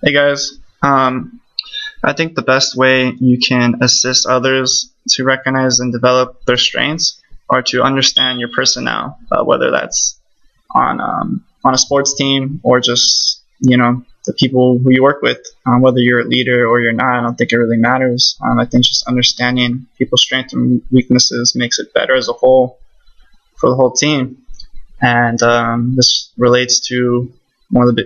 Hey guys, I think the best way you can assist others to recognize and develop their strengths are to understand your personnel, whether that's on a sports team or just the people who you work with. Whether you're a leader or you're not, I don't think it really matters. I think just understanding people's strengths and weaknesses makes it better as a whole for the whole team. And this relates to one of the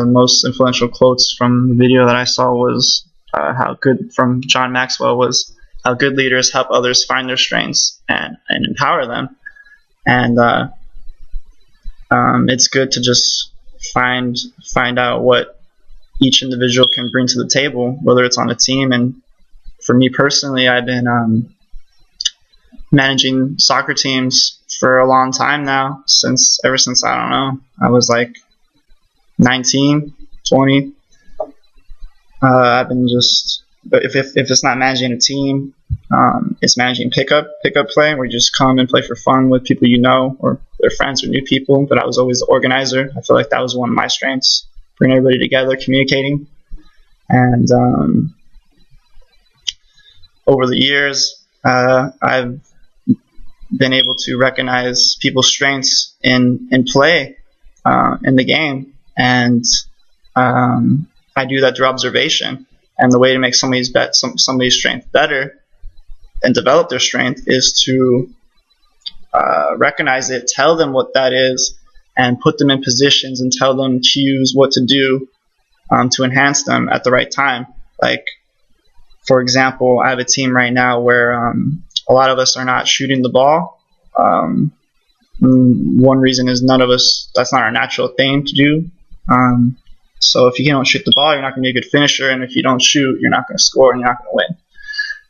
most influential quotes from the video that I saw was how good from John Maxwell was how good leaders help others find their strengths and empower them. And it's good to just find out what each individual can bring to the table, whether it's on a team. And for me personally, I've been managing soccer teams for a long time now, ever since I don't know, I was like 19, 20. I've been just, if it's not managing a team, it's managing pickup play, where you just come and play for fun with people you know, or their friends or new people. But I was always the organizer. I feel like that was one of my strengths, bringing everybody together, communicating. And over the years, I've been able to recognize people's strengths in play, in the game. And I do that through observation. And the way to make somebody's strength better and develop their strength is to recognize it, tell them what that is, and put them in positions and tell them choose what to do to enhance them at the right time. Like, for example, I have a team right now where a lot of us are not shooting the ball. One reason is none of us, that's not our natural thing to do. So if you don't shoot the ball, you're not going to be a good finisher, and if you don't shoot, you're not going to score and you're not going to win.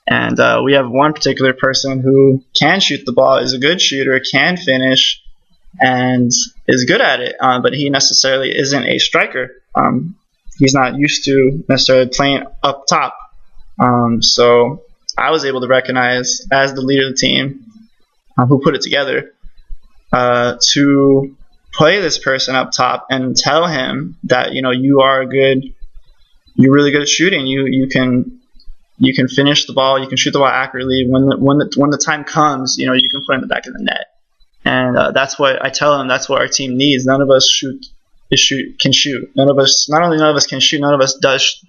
And we have one particular person who can shoot the ball, is a good shooter, can finish, and is good at it, but he necessarily isn't a striker. He's not used to necessarily playing up top. So I was able to recognize, as the leader of the team, who put it together, to play this person up top and tell him that you're really good at shooting. You can finish the ball, you can shoot the ball accurately. When the time comes, you can put it in the back of the net. And that's what I tell him. That's what our team needs. None of us can shoot. Not only none of us can shoot, none of us does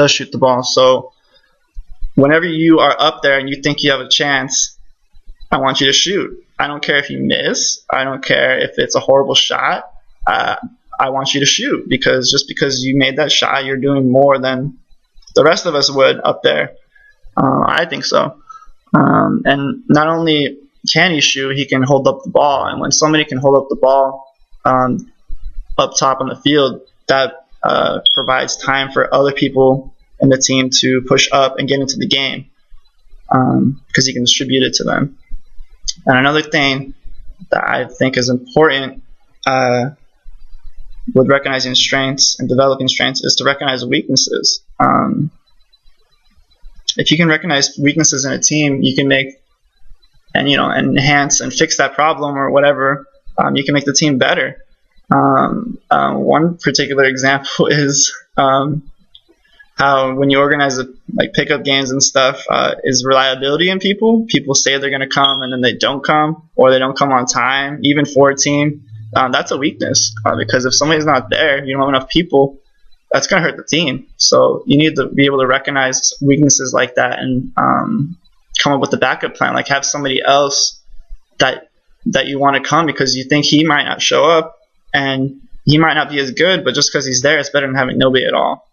shoot the ball. So whenever you are up there and you think you have a chance, I want you to shoot. I don't care if you miss. I don't care if it's a horrible shot. I want you to shoot, because just because you made that shot, you're doing more than the rest of us would up there. I think so. And not only can he shoot, he can hold up the ball. And when somebody can hold up the ball up top on the field, that provides time for other people in the team to push up and get into the game, because he can distribute it to them. And another thing that I think is important with recognizing strengths and developing strengths is to recognize weaknesses. If you can recognize weaknesses in a team, you can make and enhance and fix that problem or whatever. You can make the team better. One particular example is how when you organize like pickup games and stuff, is reliability in people. People say they're going to come and then they don't come, or they don't come on time, even for a team. That's a weakness, because if somebody's not there, you don't have enough people, that's going to hurt the team. So you need to be able to recognize weaknesses like that and come up with a backup plan. Like, have somebody else that you want to come because you think he might not show up and he might not be as good, but just because he's there, it's better than having nobody at all.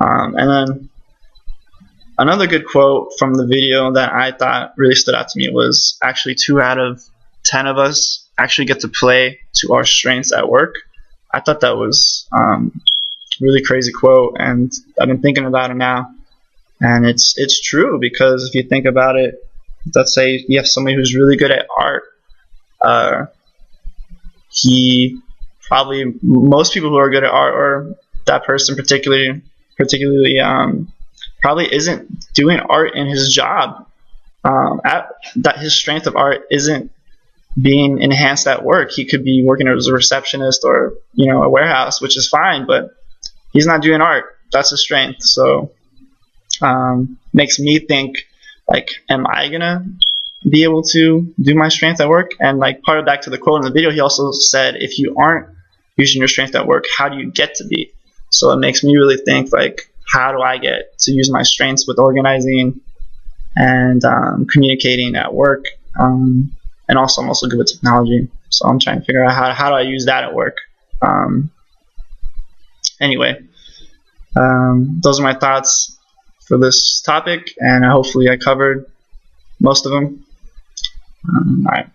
And then another good quote from the video that I thought really stood out to me was, actually 2 out of 10 of us actually get to play to our strengths at work. I thought that was really crazy quote, and I've been thinking about it now, and it's true, because if you think about it, let's say you have somebody who's really good at art. Most people who are good at art, or that person particularly probably isn't doing art in his job. That his strength of art isn't being enhanced at work. He could be working as a receptionist or a warehouse, which is fine, but he's not doing art. that's a strength. So makes me think, like, am I gonna be able to do my strength at work? And like, part of back to the quote in the video, he also said, if you aren't using your strength at work, how do you get to be? So it makes me really think, like, how do I get to use my strengths with organizing and communicating at work? And also, I'm also good with technology, so I'm trying to figure out how do I use that at work. Anyway, those are my thoughts for this topic, and hopefully I covered most of them. All right.